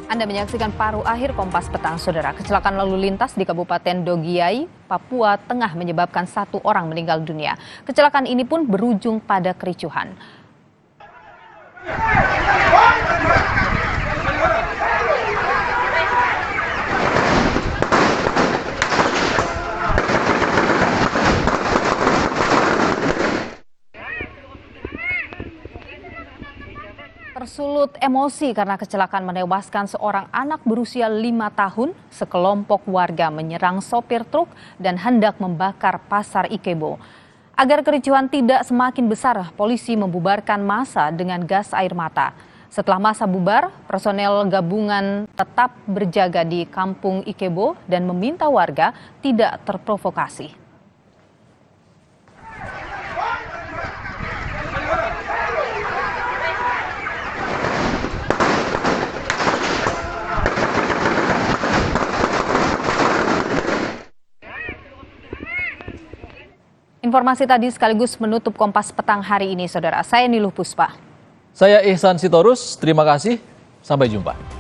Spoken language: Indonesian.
Anda menyaksikan paruh akhir Kompas Petang, Saudara. Kecelakaan lalu lintas di Kabupaten Dogiai, Papua Tengah menyebabkan 1 orang meninggal dunia. Kecelakaan ini pun berujung pada kericuhan. Tersulut emosi karena kecelakaan menewaskan seorang anak berusia 5 tahun, sekelompok warga menyerang sopir truk dan hendak membakar pasar Ikebo. Agar kericuhan tidak semakin besar, polisi membubarkan massa dengan gas air mata. Setelah massa bubar, personel gabungan tetap berjaga di kampung Ikebo dan meminta warga tidak terprovokasi. Informasi tadi sekaligus menutup Kompas Petang hari ini, Saudara. Saya Niluh Puspa. Saya Ihsan Sitorus, terima kasih. Sampai jumpa.